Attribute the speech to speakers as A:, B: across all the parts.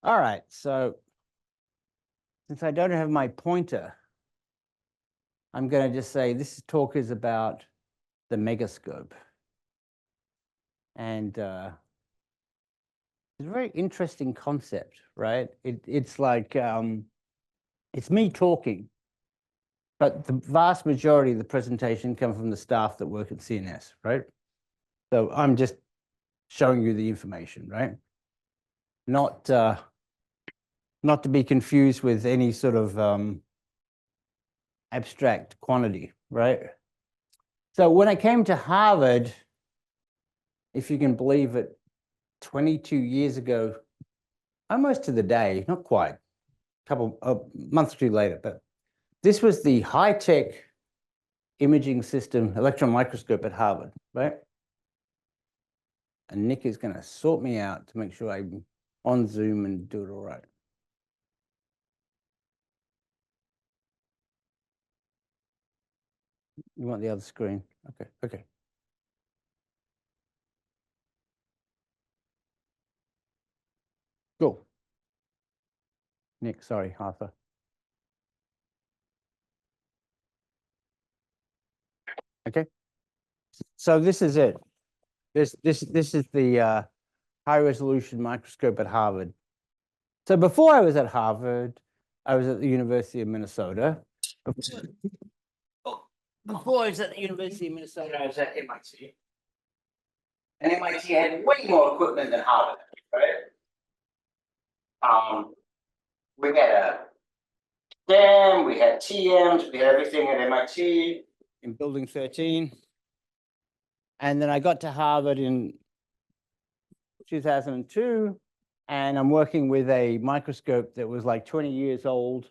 A: All right, so since I don't have my pointer, I'm going to just say this talk is about the Megascope. And it's a very interesting concept, right? It's like, it's me talking, but the vast majority of the presentation comes from the staff that work at CNS, right? So I'm just showing you the information, right? Not to be confused with any sort of abstract quantity, right? So when I came to Harvard, if you can believe it, 22 years ago, almost to the day, not quite, a couple of months or two later, but this was the high-tech imaging system, electron microscope at Harvard, right? And Nick is going to sort me out to make sure I'm on Zoom and do it all right. You want the other screen? Okay, okay. Cool. Nick, sorry, Arthur. Okay. So this is it. This is the high resolution microscope at Harvard. So before I was at Harvard, I was at the University of Minnesota. Before I was at the University of Minnesota, I was at MIT. And MIT had way more equipment than Harvard, right? We had a STEM, we had TMs, we had everything at MIT in Building 13. And then I got to Harvard in 2002, and I'm working with a microscope that was like 20 years old.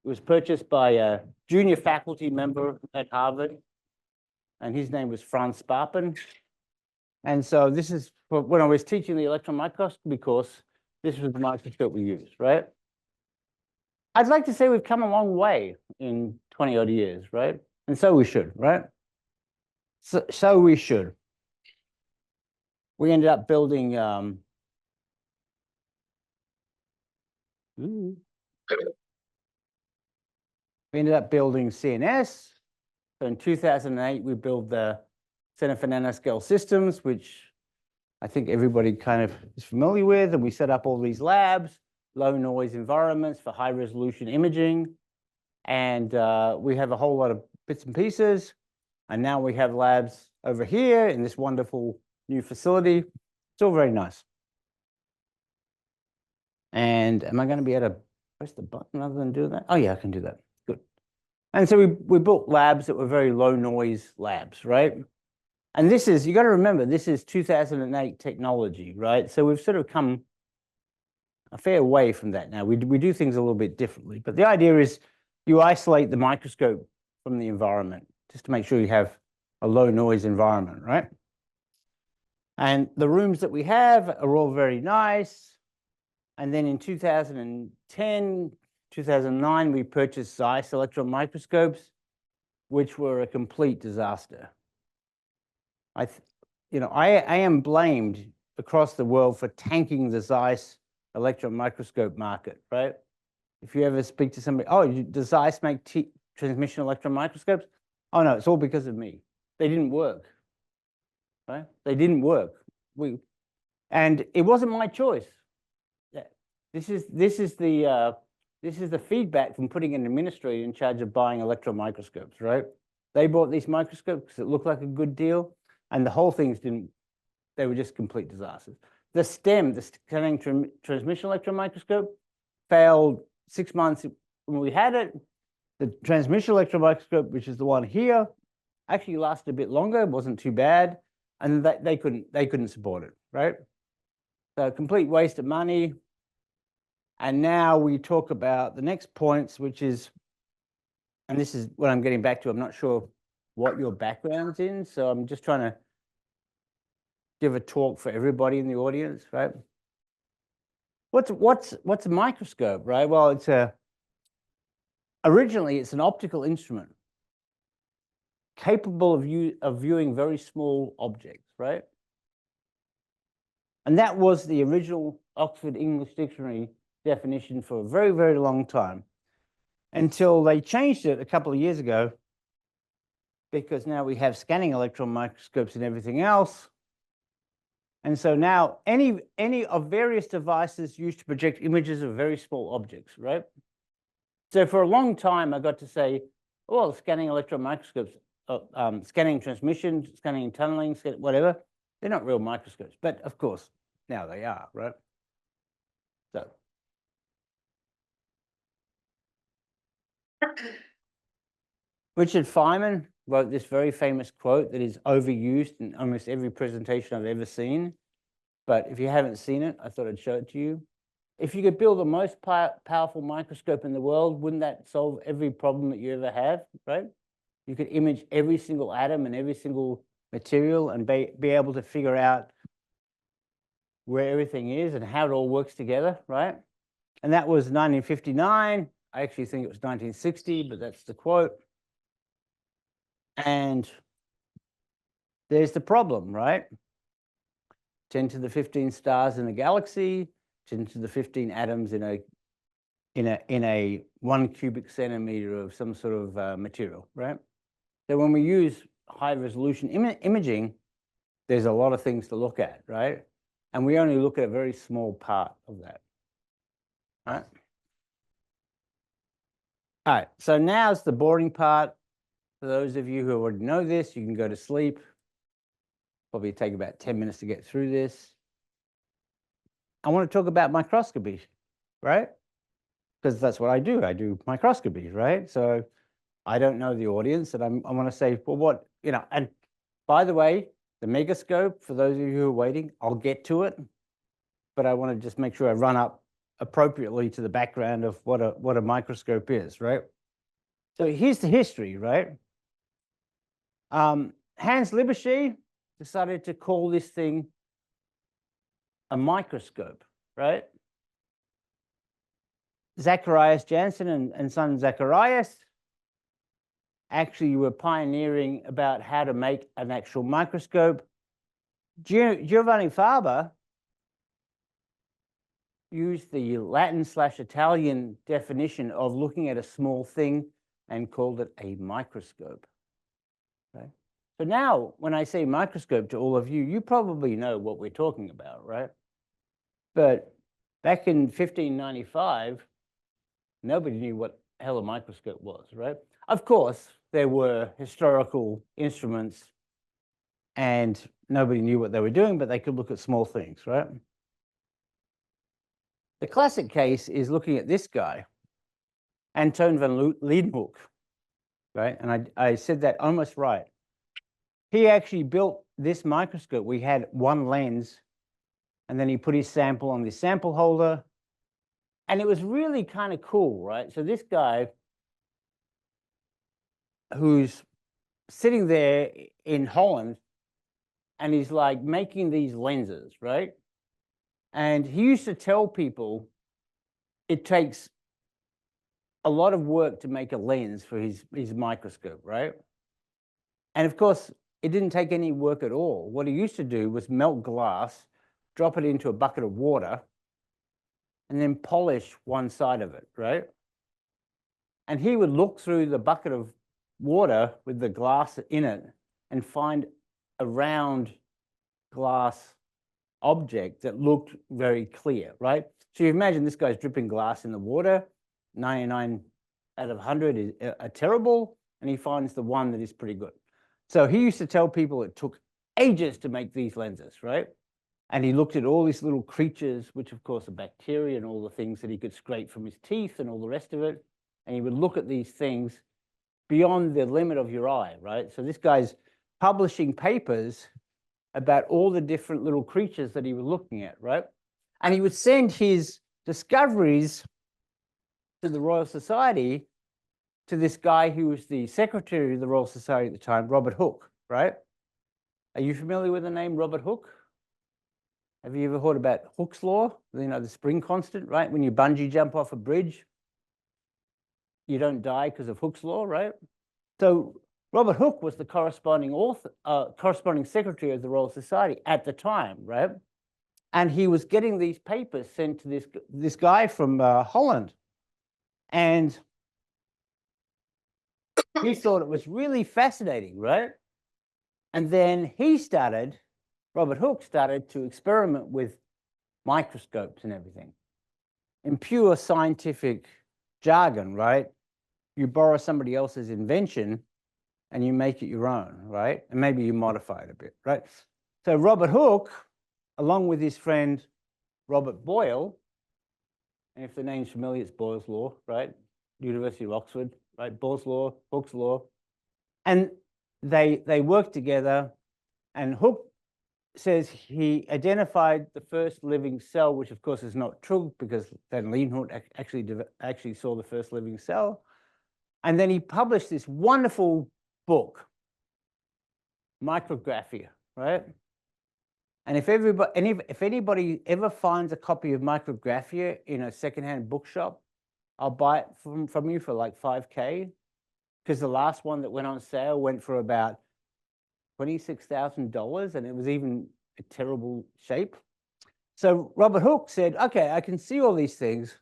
A: It was purchased by a junior faculty member at Harvard, and his name was Franz Sparpen. And so this is when I was teaching the electron microscopy course, this was the microscope we used, right? I'd like to say we've come a long way in 20 odd years, right? And so we should, right? So we should. We ended up building we ended up building CNS. So in 2008, we built the Center for Nanoscale Systems, which I think everybody kind of is familiar with. And we set up all these labs, low noise environments for high resolution imaging. And we have a whole lot of bits and pieces. And now we have labs over here in this wonderful new facility. It's all very nice. And am I going to be able to press the button rather than do that? Oh, yeah, I can do that. Good. And so we built labs that were very low noise labs, right? And this is, you got to remember, this is 2008 technology, right? So we've sort of come a fair way from that now. We do things a little bit differently. But the idea is you isolate the microscope from the environment just to make sure you have a low noise environment, right? And the rooms that we have are all very nice. And then in 2010, 2009, we purchased Zeiss electron microscopes, which were a complete disaster. I am blamed across the world for tanking the Zeiss electron microscope market, right? If you ever speak to somebody, oh, does Zeiss make transmission electron microscopes? Oh no, it's all because of me. They didn't work, right? They didn't work. And it wasn't my choice. This is the feedback from putting an administrator in charge of buying electron microscopes, right? They bought these microscopes because it looked like a good deal, and the whole things didn't. They were just complete disasters. The STEM, the scanning transmission electron microscope, failed 6 months when we had it. The transmission electron microscope, which is the one here, actually lasted a bit longer. It wasn't too bad, and they couldn't support it, right? So complete waste of money. And now we talk about the next points, which is, and this is what I'm getting back to. I'm not sure what your background's in, so I'm just trying to give a talk for everybody in the audience, right? What's a microscope, right? Well, originally it's an optical instrument capable of viewing very small objects, right? And that was the original Oxford English Dictionary definition for a very, very long time, until they changed it a couple of years ago, because now we have scanning electron microscopes and everything else. And so now any of various devices used to project images of very small objects, right? So for a long time, I got to say, well, scanning electron microscopes, scanning transmission, scanning and tunneling, whatever, they're not real microscopes. But of course, now they are, right? So Richard Feynman wrote this very famous quote that is overused in almost every presentation I've ever seen. But if you haven't seen it, I thought I'd show it to you. If you could build the most powerful microscope in the world, wouldn't that solve every problem that you ever have, right? You could image every single atom and every single material and be able to figure out where everything is and how it all works together, right? And that was 1959. I actually think it was 1960, but that's the quote. And there's the problem, right? 10 to the 15 stars in a galaxy, 10 to the 15 atoms in a 1 cubic centimeter of some sort of material, right? So when we use high resolution imaging, there's a lot of things to look at, right? And we only look at a very small part of that, right? All right, so now's the boring part. For those of you who already know this, you can go to sleep. Probably take about 10 minutes to get through this. I want to talk about microscopy, right? Because that's what I do. I do microscopy, right? So I don't know the audience, and I want to say, well, what, and by the way, the Megascope, for those of you who are waiting, I'll get to it, but I want to just make sure I run up appropriately to the background of what a microscope is, right? So here's the history, right? Hans Lippershey decided to call this thing a microscope, right? Zacharias Janssen and son Zacharias actually were pioneering about how to make an actual microscope. Giovanni Faber used the Latin/Italian definition of looking at a small thing and called it a microscope. Right? So now, when I say microscope to all of you, you probably know what we're talking about, right? But back in 1595, nobody knew what the hell a microscope was, right? Of course, there were historical instruments and nobody knew what they were doing, but they could look at small things, right? The classic case is looking at this guy, Antoine van Leeuwenhoek, right? And I said that almost right. He actually built this microscope. We had one lens, and then he put his sample on this sample holder, and it was really kind of cool, right? So this guy who's sitting there in Holland, and he's like making these lenses, right? And he used to tell people it takes a lot of work to make a lens for his microscope, right? And of course, it didn't take any work at all. What he used to do was melt glass, drop it into a bucket of water, and then polish one side of it, right? And he would look through the bucket of water with the glass in it and find a round glass object that looked very clear, right? So you imagine this guy's dripping glass in the water, 99 out of 100 are terrible, and he finds the one that is pretty good. So he used to tell people it took ages to make these lenses, right? And he looked at all these little creatures, which of course are bacteria and all the things that he could scrape from his teeth and all the rest of it. And he would look at these things beyond the limit of your eye, right? So this guy's publishing papers about all the different little creatures that he was looking at, right? And he would send his discoveries to the Royal Society to this guy who was the secretary of the Royal Society at the time, Robert Hooke, right? Are you familiar with the name Robert Hooke? Have you ever heard about Hooke's law? You know, the spring constant, right? When you bungee jump off a bridge, you don't die because of Hooke's law, right? So Robert Hooke was the corresponding secretary of the Royal Society at the time, right? And he was getting these papers sent to this guy from Holland. And he thought it was really fascinating, right? And then Robert Hooke started to experiment with microscopes and everything in pure scientific jargon, right? You borrow somebody else's invention and you make it your own, right? And maybe you modify it a bit, right? So Robert Hooke, along with his friend Robert Boyle, and if the name's familiar, it's Boyle's Law, right? University of Oxford, right? Boyle's Law, Hooke's Law. And they worked together, and Hooke says he identified the first living cell, which of course is not true because then Leeuwenhoek actually saw the first living cell. And then he published this wonderful book, Micrographia, right? And if anybody ever finds a copy of Micrographia in a secondhand bookshop, I'll buy it from you for like $5K, because the last one that went on sale went for about $26,000, and it was even a terrible shape. So Robert Hooke said, okay, I can see all these things.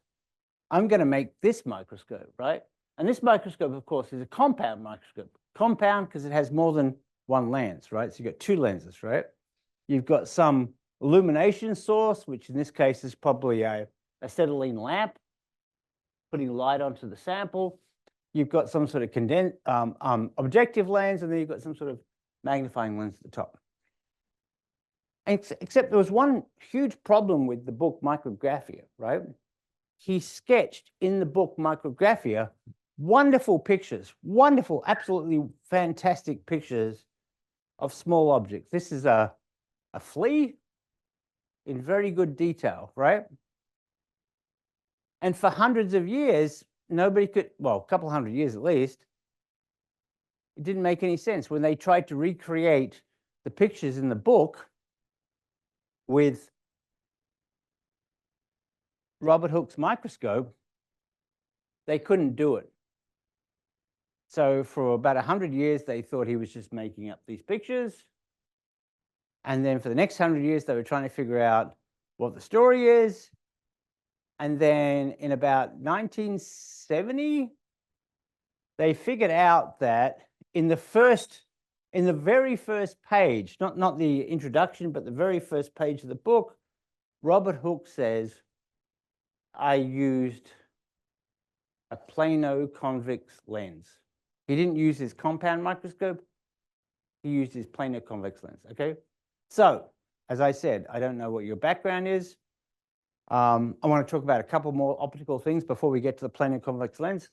A: I'm going to make this microscope, right? And this microscope, of course, is a compound microscope. Compound because it has more than one lens, right? So you've got two lenses, right? You've got some illumination source, which in this case is probably a acetylene lamp, putting light onto the sample. You've got some sort of objective lens, and then you've got some sort of magnifying lens at the top. Except there was one huge problem with the book Micrographia, right? He sketched in the book Micrographia wonderful pictures, wonderful, absolutely fantastic pictures of small objects. This is a flea in very good detail, right? And for hundreds of years, nobody could, well, a couple hundred years at least, it didn't make any sense. When they tried to recreate the pictures in the book with Robert Hooke's microscope, they couldn't do it. So for about 100 years, they thought he was just making up these pictures. And then for the next 100 years, they were trying to figure out what the story is. And then in about 1970, they figured out that in the very first page, not the introduction, but the very first page of the book, Robert Hooke says, I used a plano-convex lens. He didn't use his compound microscope. He used his plano-convex lens, okay? So, as I said, I don't know what your background is. I want to talk about a couple more optical things before we get to the plano-convex lens.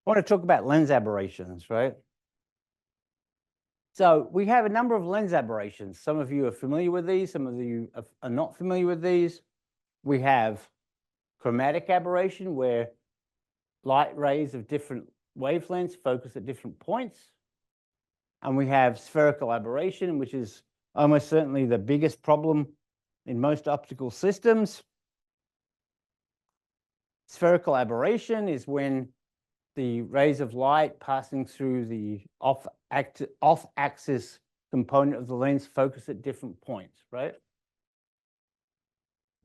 A: I want to talk about lens aberrations, right? So we have a number of lens aberrations. Some of you are familiar with these. Some of you are not familiar with these. We have chromatic aberration, where light rays of different wavelengths focus at different points. And we have spherical aberration, which is almost certainly the biggest problem in most optical systems. Spherical aberration is when the rays of light passing through the off-axis component of the lens focus at different points, right?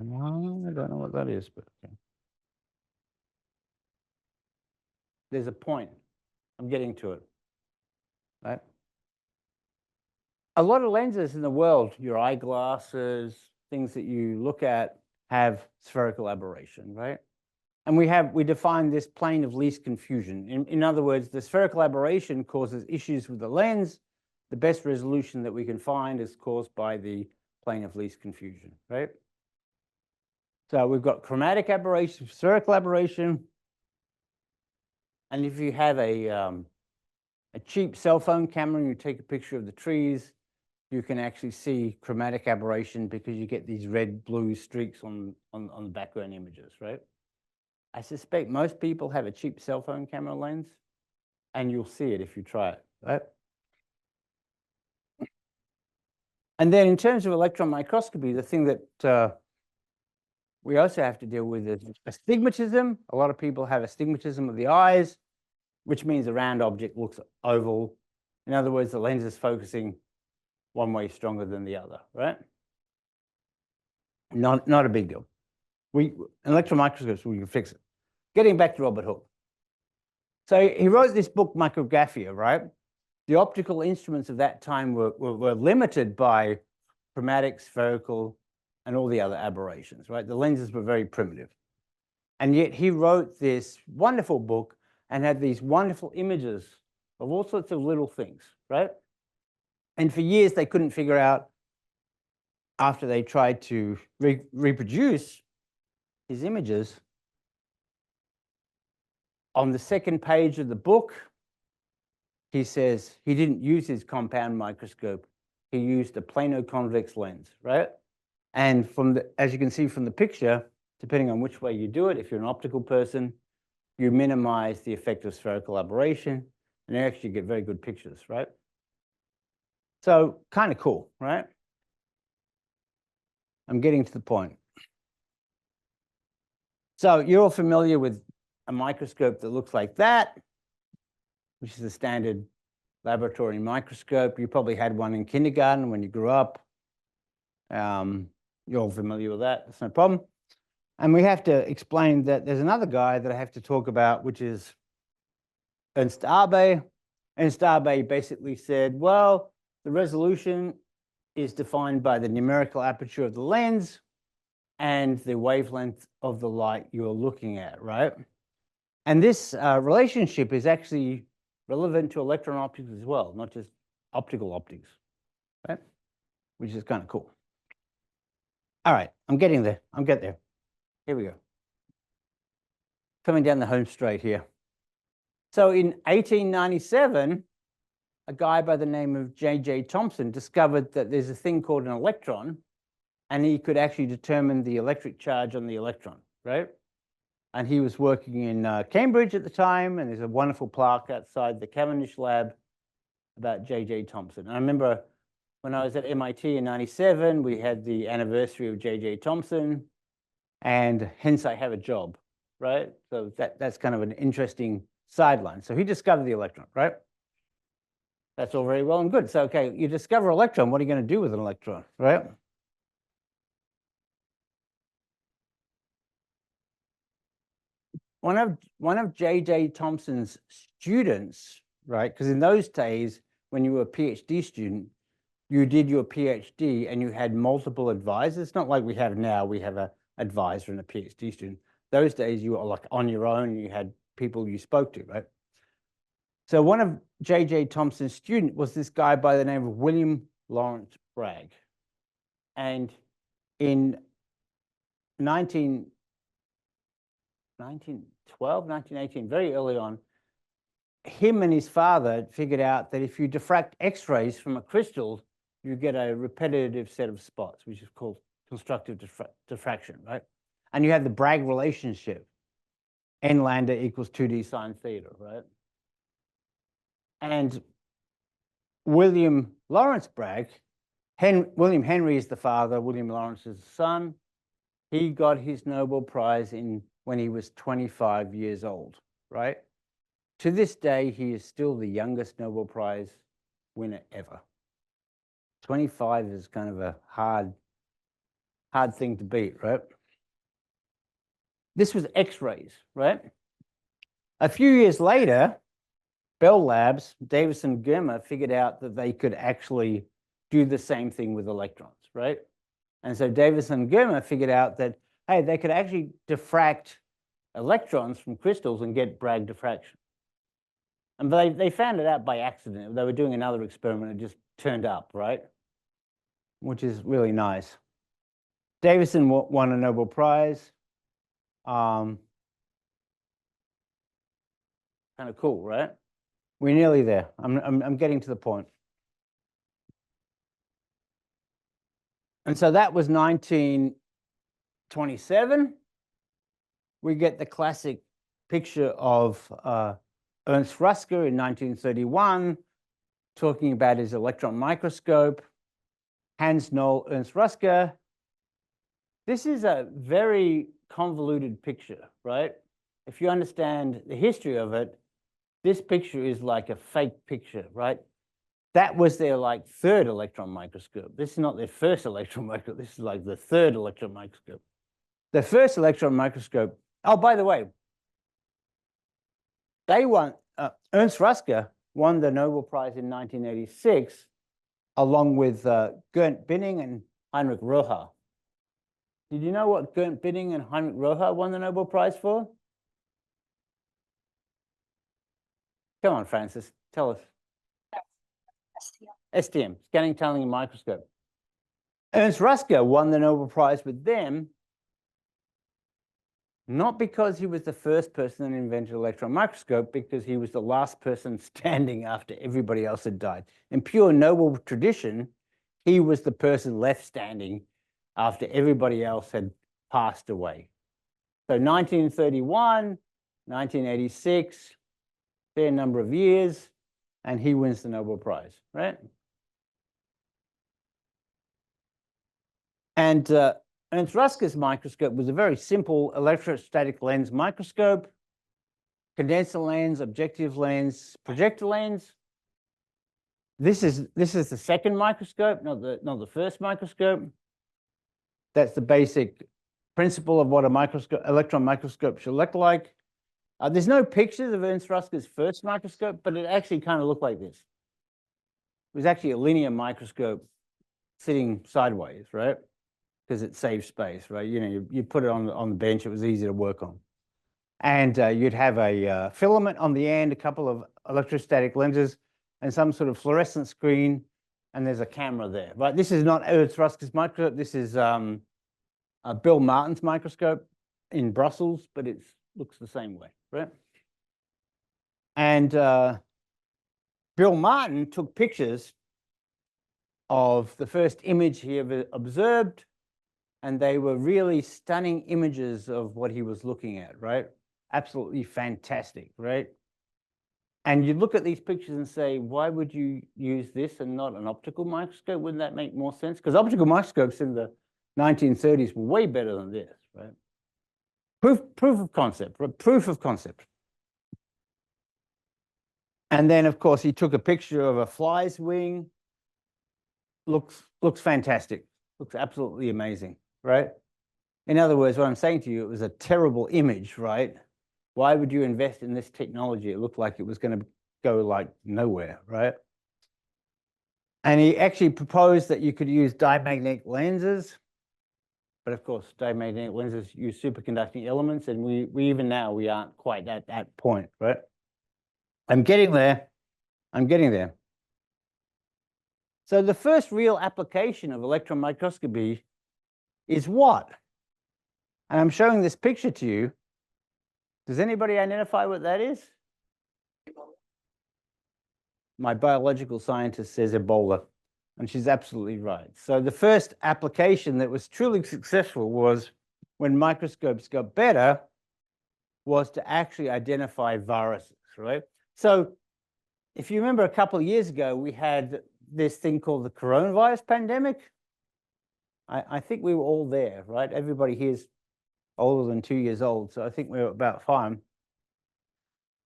A: I don't know what that is, but okay. There's a point. I'm getting to it, right? A lot of lenses in the world, your eyeglasses, things that you look at, have spherical aberration, right? And we define this plane of least confusion. In other words, the spherical aberration causes issues with the lens. The best resolution that we can find is caused by the plane of least confusion, right? So we've got chromatic aberration, spherical aberration. And if you have a cheap cell phone camera and you take a picture of the trees, you can actually see chromatic aberration because you get these red-blue streaks on the background images, right? I suspect most people have a cheap cell phone camera lens, and you'll see it if you try it, right? And then in terms of electron microscopy, the thing that we also have to deal with is astigmatism. A lot of people have astigmatism of the eyes, which means a round object looks oval. In other words, the lens is focusing one way stronger than the other, right? Not a big deal. Electron microscopes, we can fix it. Getting back to Robert Hooke. So he wrote this book, Micrographia, right? The optical instruments of that time were limited by chromatic, spherical, and all the other aberrations, right? The lenses were very primitive. And yet he wrote this wonderful book and had these wonderful images of all sorts of little things, right? And for years, they couldn't figure out, after they tried to reproduce his images, on the second page of the book, he says he didn't use his compound microscope. He used a plano-convex lens, right? And as you can see from the picture, depending on which way you do it, if you're an optical person, you minimize the effect of spherical aberration, and you actually get very good pictures, right? So kind of cool, right? I'm getting to the point. So you're all familiar with a microscope that looks like that, which is a standard laboratory microscope. You probably had one in kindergarten when you grew up. You're all familiar with that. That's no problem. And we have to explain that there's another guy that I have to talk about, which is Ernst Abbe. Ernst Abbe basically said, well, the resolution is defined by the numerical aperture of the lens and the wavelength of the light you're looking at, right? And this relationship is actually relevant to electron optics as well, not just optical optics, right? Which is kind of cool. All right, I'm getting there. I'm getting there. Here we go. Coming down the home straight here. So in 1897, a guy by the name of J.J. Thomson discovered that there's a thing called an electron, and he could actually determine the electric charge on the electron, right? And he was working in Cambridge at the time, and there's a wonderful plaque outside the Cavendish lab about J.J. Thomson. And I remember when I was at MIT in 97, we had the anniversary of J.J. Thomson, and hence I have a job, right? So that's kind of an interesting sideline. So he discovered the electron, right? That's all very well and good. So, okay, you discover an electron. What are you going to do with an electron, right? One of J.J. Thomson's students, right? Because in those days, when you were a PhD student, you did your PhD and you had multiple advisors. Not like we have now. We have an advisor and a PhD student. Those days, you were like on your own. And you had people you spoke to, right? So one of J.J. Thomson's students was this guy by the name of William Lawrence Bragg. And in 1912, 1918, very early on, him and his father figured out that if you diffract X-rays from a crystal, you get a repetitive set of spots, which is called constructive diffraction, right? And you have the Bragg relationship, n lambda equals 2d sine theta, right? And William Lawrence Bragg, William Henry is the father, William Lawrence is the son. He got his Nobel Prize when he was 25 years old, right? To this day, he is still the youngest Nobel Prize winner ever. 25 is kind of a hard thing to beat, right? This was X-rays, right? A few years later, Bell Labs, Davis and Germer figured out that they could actually do the same thing with electrons, right? And so Davis and Germer figured out that, hey, they could actually diffract electrons from crystals and get Bragg diffraction. And they found it out by accident. They were doing another experiment and it just turned up, right? Which is really nice. Davison won a Nobel Prize. Kind of cool, right? We're nearly there. I'm getting to the point. And so that was 1927. We get the classic picture of Ernst Rusker in 1931 talking about his electron microscope. Hans Knoll, Ernst Rusker. This is a very convoluted picture, right? If you understand the history of it, this picture is like a fake picture, right? that was their like third electron microscope. This is not their first electron microscope. This is like the third electron microscope. The first electron microscope. Oh, by the way, they won. Ernst Ruska won the Nobel Prize in 1986, along with Gernot Binning and Heinrich Roha. Did you know what Gernot Binning and Heinrich Roha won the Nobel Prize for? Come on, Francis, tell us. STM, scanning tunneling microscope. Ernst Ruska won the Nobel Prize with them, not because he was the first person that invented electron microscope, because he was the last person standing after everybody else had died. In pure Nobel tradition, he was the person left standing after everybody else had passed away. So 1931, 1986, fair number of years, and he wins the Nobel Prize, right? And Ernst Ruska's microscope was a very simple electrostatic lens microscope, condenser lens, objective lens, projector lens. This is the second microscope, not the first microscope. That's the basic principle of what a microscope, electron microscope should look like. There's no pictures of Ernst Ruska's first microscope, but it actually kind of looked like this. It was actually a linear microscope sitting sideways, right? Because it saves space, right? You know, you put it on the bench, it was easy to work on. And you'd have a filament on the end, a couple of electrostatic lenses, and some sort of fluorescent screen, and there's a camera there, right? This is not Ernst Ruska's microscope. This is Bill Martin's microscope in Brussels, but it looks the same way, right? And Bill Martin took pictures of the first image he ever observed, and they were really stunning images of what he was looking at, right? Absolutely fantastic, right? And you look at these pictures and say, why would you use this and not an optical microscope? Wouldn't that make more sense? Because optical microscopes in the 1930s were way better than this, right? Proof of concept, right? Proof of concept. And then, of course, he took a picture of a fly's wing. Looks fantastic. Looks absolutely amazing, right? In other words, what I'm saying to you, it was a terrible image, right? Why would you invest in this technology? It looked like it was going to go like nowhere, right? And he actually proposed that you could use diamagnetic lenses. But of course, diamagnetic lenses use superconducting elements, and we even now, we aren't quite at that point, right? I'm getting there. I'm getting there. So the first real application of electron microscopy is what? And I'm showing this picture to you. Does anybody identify what that is? My biological scientist says Ebola, and she's absolutely right. So the first application that was truly successful was when microscopes got better, was to actually identify viruses, right? So if you remember a couple of years ago, we had this thing called the coronavirus pandemic. I think we were all there, right? Everybody here's older than 2 years old, so I think we were about fine.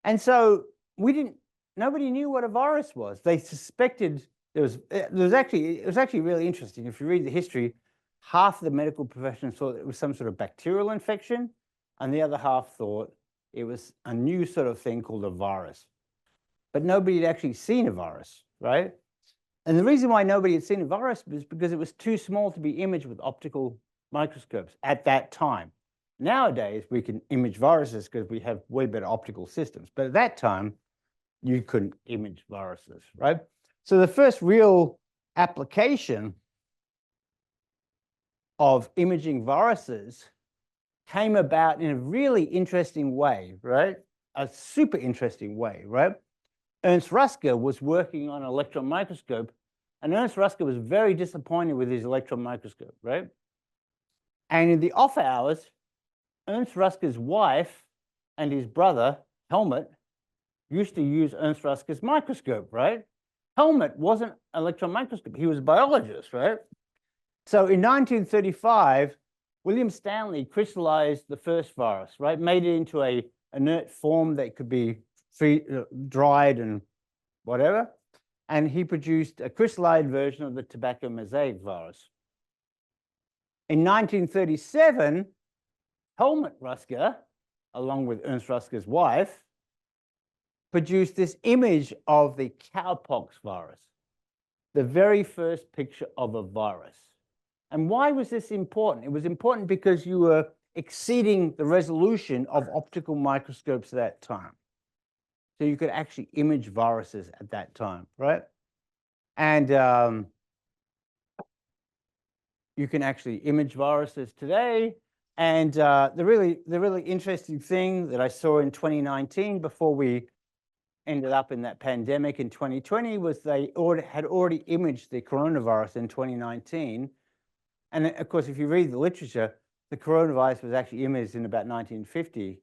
A: And so nobody knew what a virus was. They suspected it was actually really interesting. If you read the history, half the medical profession thought it was some sort of bacterial infection, and the other half thought it was a new sort of thing called a virus. But nobody had actually seen a virus, right? And the reason why nobody had seen a virus was because it was too small to be imaged with optical microscopes at that time. Nowadays, we can image viruses because we have way better optical systems. But at that time, you couldn't image viruses, right? So the first real application of imaging viruses came about in a really interesting way, right? A super interesting way, right? Ernst Ruska was working on an electron microscope, and Ernst Ruska was very disappointed with his electron microscope, right? And in the off hours, Ernst Ruska's wife and his brother, Helmut, used to use Ernst Ruska's microscope, right? Helmut wasn't an electron microscope. He was a biologist, right? So in 1935, William Stanley crystallized the first virus, right? Made it into a inert form that could be dried and whatever. and he produced a crystallized version of the tobacco mosaic virus. In 1937, Helmut Rusker, along with Ernst Rusker's wife, produced this image of the cowpox virus, the very first picture of a virus. And why was this important? It was important because you were exceeding the resolution of optical microscopes at that time. So you could actually image viruses at that time, right? And you can actually image viruses today. And the really interesting thing that I saw in 2019 before we ended up in that pandemic in 2020 was they had already imaged the coronavirus in 2019. And of course, if you read the literature, the coronavirus was actually imaged in about 1950.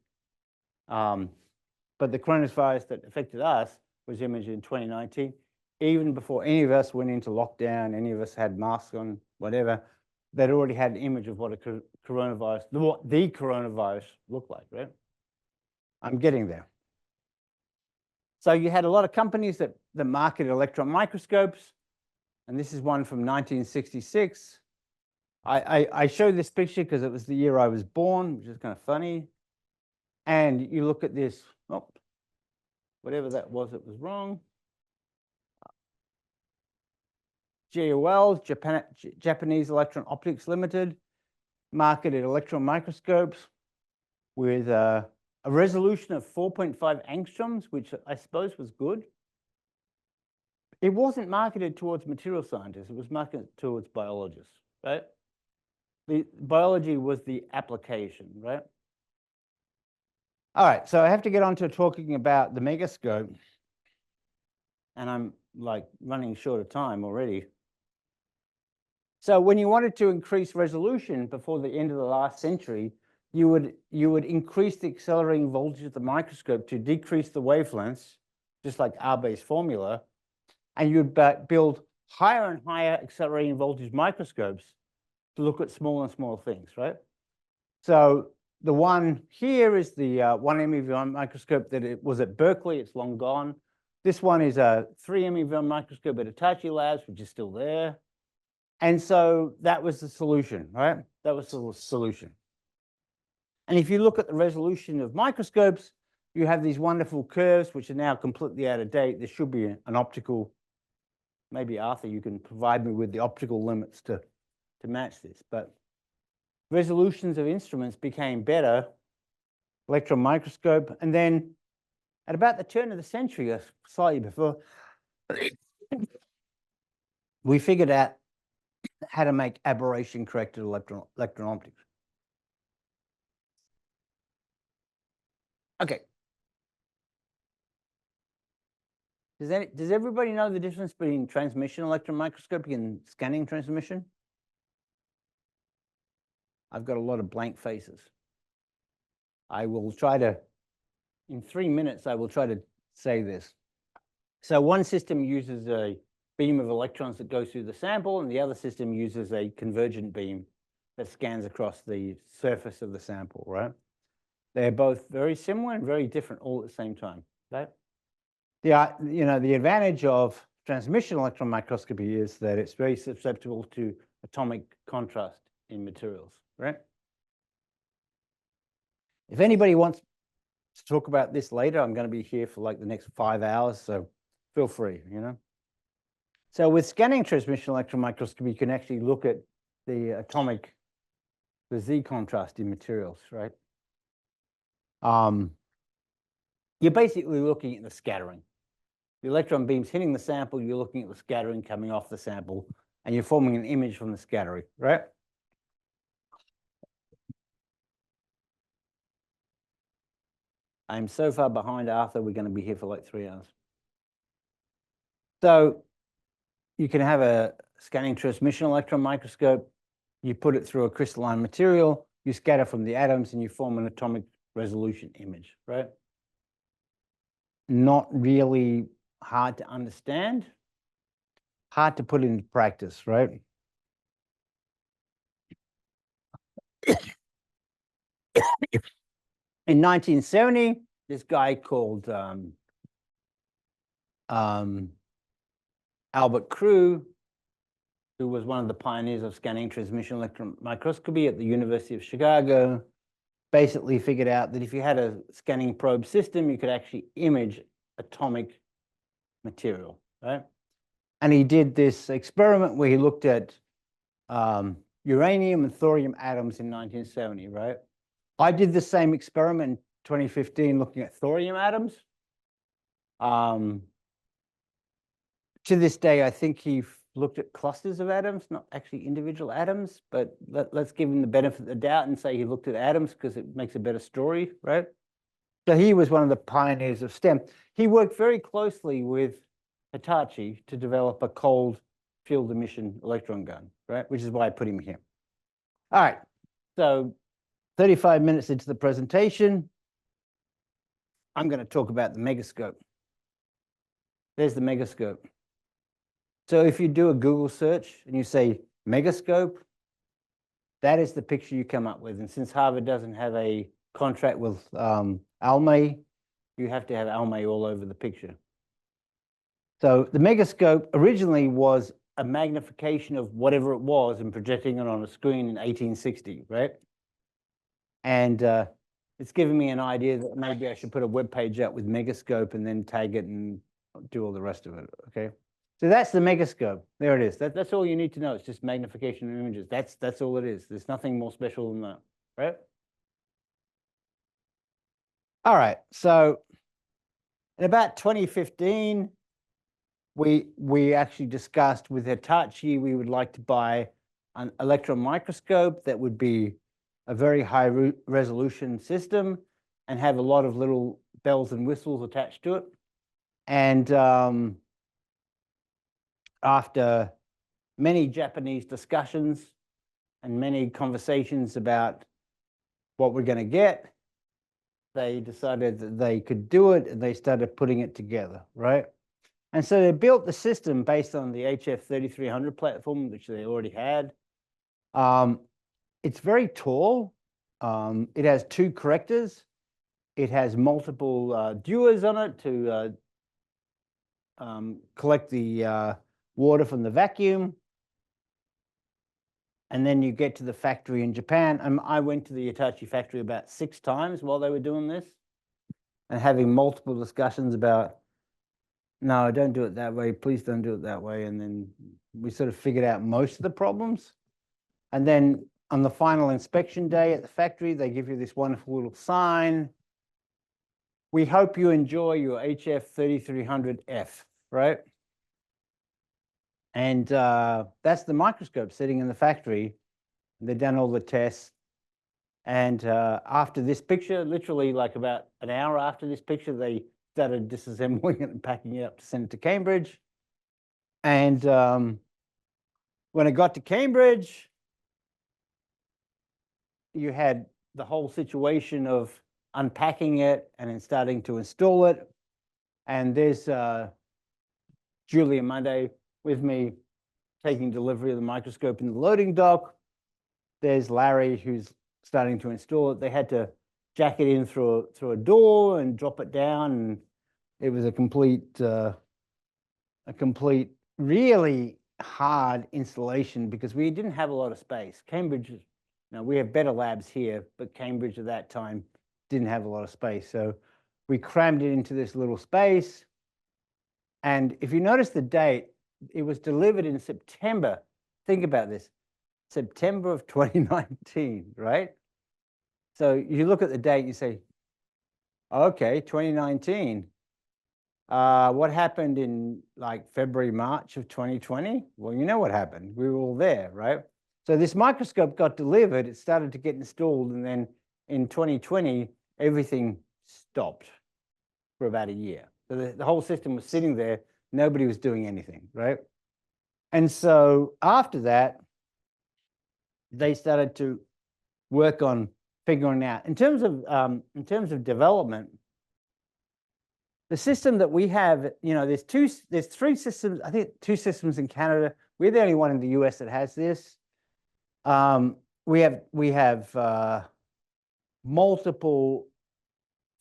A: But the coronavirus that affected us was imaged in 2019, even before any of us went into lockdown, any of us had masks on, whatever. They'd already had an image of what a coronavirus, what the coronavirus looked like, right? I'm getting there. So you had a lot of companies that marketed electron microscopes, and this is one from 1966. I showed this picture because it was the year I was born, which is kind of funny. And you look at this, oh, whatever that was, it was wrong. GOL, Japanese Electron Optics Limited, marketed electron microscopes with a resolution of 4.5 angstroms, which I suppose was good. It wasn't marketed towards material scientists, it was marketed towards biologists, right? The biology was the application, right? All right, so I have to get on to talking about the Megascope, and I'm like running short of time already. So when you wanted to increase resolution before the end of the last century, you would increase the accelerating voltage of the microscope to decrease the wavelengths, just like Arbe's formula, and you'd build higher and higher accelerating voltage microscopes to look at smaller and smaller things, right? So the one here is the 1 MeV microscope that it was at Berkeley. It's long gone. This one is a 3 MeV microscope at Hitachi Labs, which is still there. And so that was the solution, right? That was the solution. And if you look at the resolution of microscopes, you have these wonderful curves, which are now completely out of date. There should be an optical, maybe Arthur, you can provide me with the optical limits to match this. But resolutions of instruments became better, electron microscope. And then at about the turn of the century, or slightly before, we figured out how to make aberration corrected electron optics. Okay. Does everybody know the difference between transmission electron microscopy and scanning transmission? I've got a lot of blank faces. I will try to, in 3 minutes, I will try to say this. So one system uses a beam of electrons that goes through the sample, and the other system uses a convergent beam that scans across the surface of the sample, right? They're both very similar and very different all at the same time, right? The advantage of transmission electron microscopy is that it's very susceptible to atomic contrast in materials, right? If anybody wants to talk about this later, I'm going to be here for like the next 5 hours, so feel free, So with scanning transmission electron microscopy, you can actually look at the Z contrast in materials, right? You're basically looking at the scattering. The electron beam's hitting the sample, you're looking at the scattering coming off the sample, and you're forming an image from the scattering, right? I'm so far behind Arthur, we're going to be here for like 3 hours. So you can have a scanning transmission electron microscope, you put it through a crystalline material, you scatter from the atoms, and you form an atomic resolution image, right? Not really hard to understand, hard to put into practice, right? In 1970, this guy called Albert Crew, who was one of the pioneers of scanning transmission electron microscopy at the University of Chicago, basically figured out that if you had a scanning probe system, you could actually image atomic material, right? And he did this experiment where he looked at uranium and thorium atoms in 1970, right? I did the same experiment in 2015 looking at thorium atoms. To this day, I think he looked at clusters of atoms, not actually individual atoms, but let's give him the benefit of the doubt and say he looked at atoms because it makes a better story, right? So he was one of the pioneers of STEM. He worked very closely with Hitachi to develop a cold field emission electron gun, right? Which is why I put him here. All right, so 35 minutes into the presentation, I'm going to talk about the Megascope. There's the Megascope. So if you do a Google search and you say Megascope, that is the picture you come up with. And since Harvard doesn't have a contract with Almay, you have to have Almay all over the picture. So the Megascope originally was a magnification of whatever it was and projecting it on a screen in 1860, right? And it's given me an idea that maybe I should put a web page out with Megascope and then tag it and do all the rest of it, okay? So that's the Megascope. There it is. That's all you need to know. It's just magnification of images. That's all it is. There's nothing more special than that, right? All right. So in about 2015, we actually discussed with Hitachi we would like to buy an electron microscope that would be a very high resolution system and have a lot of little bells and whistles attached to it. And after many Japanese discussions and many conversations about what we're going to get, they decided that they could do it and they started putting it together, right? And so they built the system based on the HF3300 platform, which they already had. It's very tall. It has two correctors. It has multiple dewars on it to collect the water from the vacuum. And then you get to the factory in Japan. I went to the Hitachi factory about 6 times while they were doing this and having multiple discussions about, no, don't do it that way. Please don't do it that way. And then we sort of figured out most of the problems. And then on the final inspection day at the factory, they give you this wonderful little sign. We hope you enjoy your HF3300F, right? And that's the microscope sitting in the factory. They've done all the tests. And after this picture, literally like about an hour after this picture, they started disassembling it and packing it up to send it to Cambridge. And when it got to Cambridge, you had the whole situation of unpacking it and then starting to install it. And there's Julia Monday with me taking delivery of the microscope in the loading dock. There's Larry who's starting to install it. They had to jack it in through a door and drop it down, and it was a complete really hard installation because we didn't have a lot of space. Cambridge, now we have better labs here, but Cambridge at that time didn't have a lot of space. So we crammed it into this little space. And if you notice the date, it was delivered in September. Think about this, September of 2019, right? So you look at the date and you say, okay, 2019. What happened in like February, March of 2020? Well, you know what happened. We were all there, right? So this microscope got delivered, it started to get installed, and then in 2020, everything stopped for about a year. So the whole system was sitting there, nobody was doing anything, right? And so after that, they started to work on figuring out. In terms of development, the system that we have, you know, there's 3 systems, I think 2 systems in Canada. We're the only one in the US that has this. We have multiple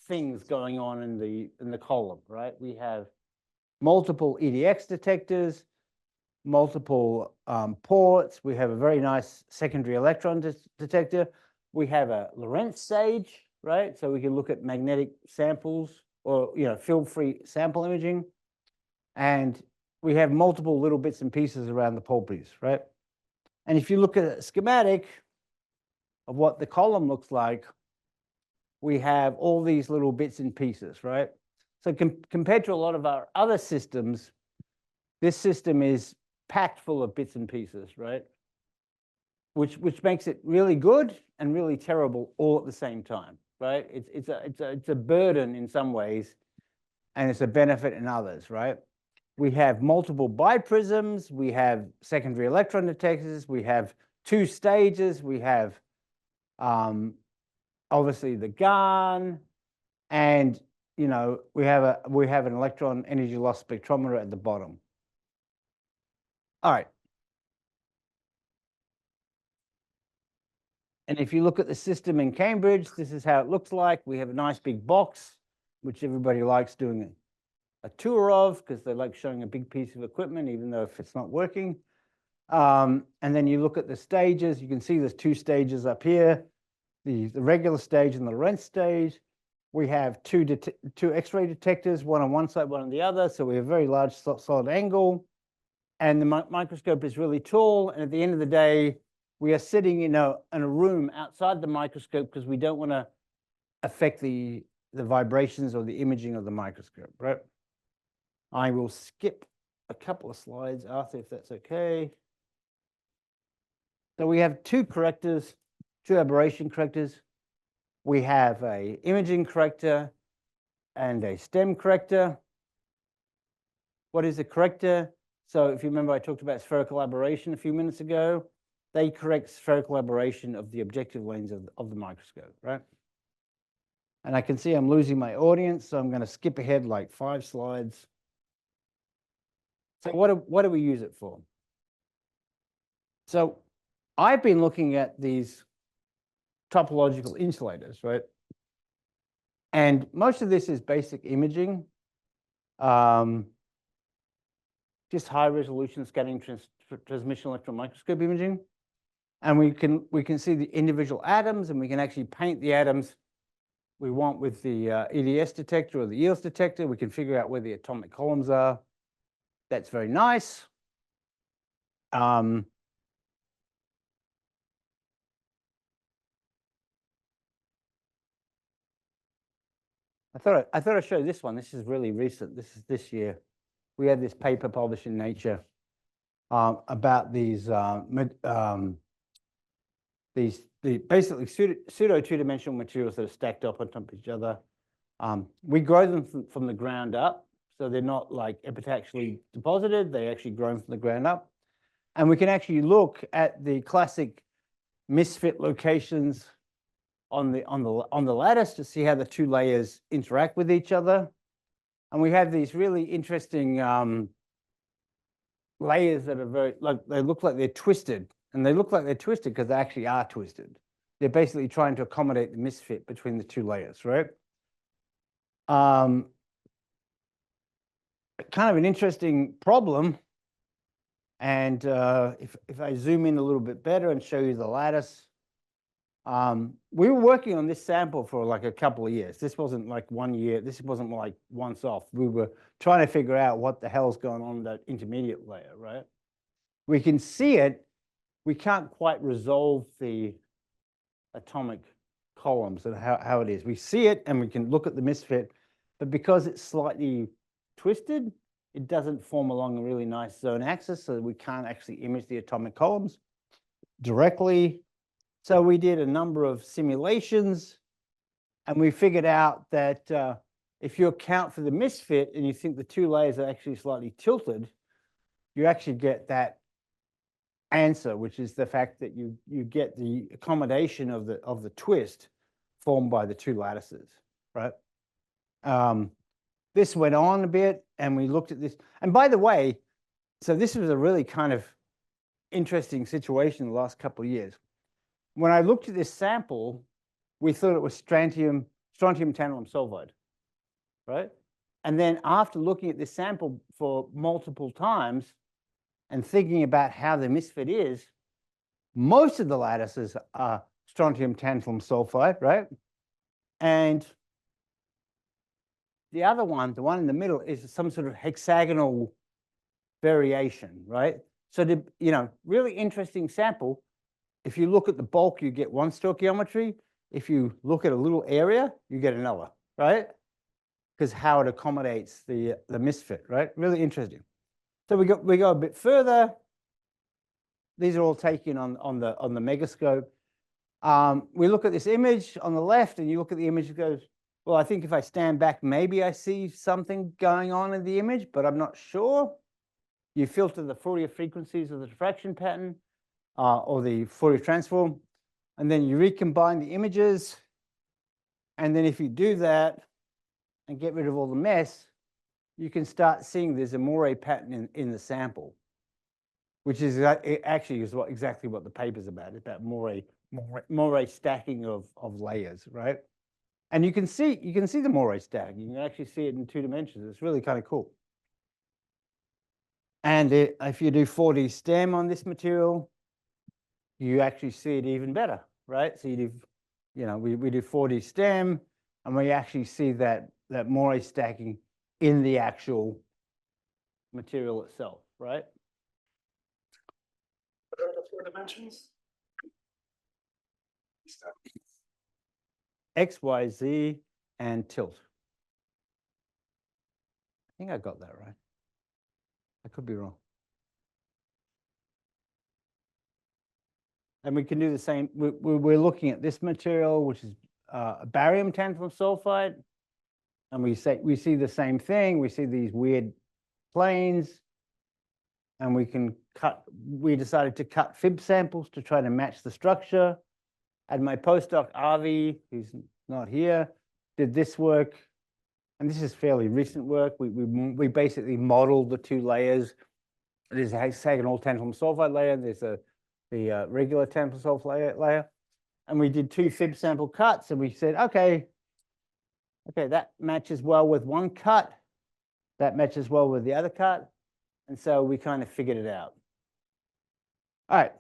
A: things going on in the column, right? We have multiple EDX detectors. multiple ports. We have a very nice secondary electron detector. We have a Lorentz stage, right? So we can look at magnetic samples or, field-free sample imaging. And we have multiple little bits and pieces around the pole piece, right? And if you look at a schematic of what the column looks like, we have all these little bits and pieces, right? So compared to a lot of our other systems, this system is packed full of bits and pieces, right? Which makes it really good and really terrible all at the same time, right? It's a burden in some ways, and it's a benefit in others, right? We have multiple biprisms, we have secondary electron detectors, we have 2 stages, we have obviously the gun, and we have an electron energy loss spectrometer at the bottom. All right. And if you look at the system in Cambridge, this is how it looks like. We have a nice big box, which everybody likes doing a tour of because they like showing a big piece of equipment, even though if it's not working. And then you look at the stages. You can see there's 2 stages up here, the regular stage and the Lorentz stage. We have two X-ray detectors, one on one side, one on the other. So we have a very large solid angle. And the microscope is really tall. And at the end of the day, we are sitting in a room outside the microscope because we don't want to affect the vibrations or the imaging of the microscope, right? I will skip a couple of slides, Arthur, if that's okay. So we have 2 correctors, 2 aberration correctors. We have a imaging corrector and a stem corrector. What is a corrector? So if you remember, I talked about spherical aberration a few minutes ago. They correct spherical aberration of the objective lens of the microscope, right? And I can see I'm losing my audience, so I'm going to skip ahead like 5 slides. So what do we use it for? So I've been looking at these topological insulators, right? And most of this is basic imaging, just high resolution scanning transmission electron microscope imaging. And we can see the individual atoms, and we can actually paint the atoms we want with the EDS detector or the EOS detector. We can figure out where the atomic columns are. That's very nice. I thought I'd show you this one. This is really recent. This is this year. We had this paper published in Nature about these basically pseudo 2-dimensional materials that are stacked up on top of each other. We grow them from the ground up, so they're not like epitaxially deposited. They actually grow from the ground up, and we can actually look at the classic misfit locations on the lattice to see how the 2 layers interact with each other. And we have these really interesting layers that are they look like they're twisted. And they look like they're twisted because they actually are twisted. They're basically trying to accommodate the misfit between the 2 layers, right? Kind of an interesting problem. And if I zoom in a little bit better and show you the lattice, we were working on this sample for like a couple of years. This wasn't like 1 year. This wasn't like once off. We were trying to figure out what the hell's going on in that intermediate layer, right? We can see it. We can't quite resolve the atomic columns and how it is. We see it and we can look at the misfit, but because it's slightly twisted, it doesn't form along a really nice zone axis, so we can't actually image the atomic columns directly. So we did a number of simulations, and we figured out that if you account for the misfit and you think the 2 layers are actually slightly tilted, you actually get that answer, which is the fact that you get the accommodation of the twist formed by the 2 lattices, right? This went on a bit, and we looked at this. And by the way, so this was a really kind of interesting situation the last couple of years. When I looked at this sample, we thought it was strontium tantalum sulfide, right? And then after looking at this sample for multiple times and thinking about how the misfit is, most of the lattices are strontium tantalum sulfide, right? And the other one, the one in the middle, is some sort of hexagonal variation, right? So the, really interesting sample. If you look at the bulk, you get one stoichiometry. If you look at a little area, you get another, right? Because how it accommodates the misfit, right? Really interesting. So we go a bit further. These are all taken on the Megascope. We look at this image on the left, and you look at the image, it goes, well, I think if I stand back, maybe I see something going on in the image, but I'm not sure. You filter the Fourier frequencies of the diffraction pattern or the Fourier transform, and then you recombine the images. And then if you do that and get rid of all the mess, you can start seeing there's a moire pattern in the sample, which is actually exactly what the paper's about. It's about moire stacking of layers, right? And you can see the moire stacking. You can actually see it in 2 dimensions. It's really kind of cool. And if you do 4D stem on this material, you actually see it even better, right? So you do, we do 4D stem, and we actually see that moire stacking in the actual material itself, right?
B: What are the 4 dimensions?
A: X, Y, Z, and tilt. I think I got that right. I could be wrong. And we can do the same. We're looking at this material, which is barium tantalum sulfide, and we see the same thing. We see these weird planes, and we decided to cut fib samples to try to match the structure. And my postdoc Avi, who's not here, did this work, and this is fairly recent work. We basically modeled the 2 layers. There's a hexagonal tantalum sulfide layer. There's the regular tantalum sulfide layer, and we did 2 fib sample cuts, and we said, okay, that matches well with one cut, that matches well with the other cut, and so we kind of figured it out. All right.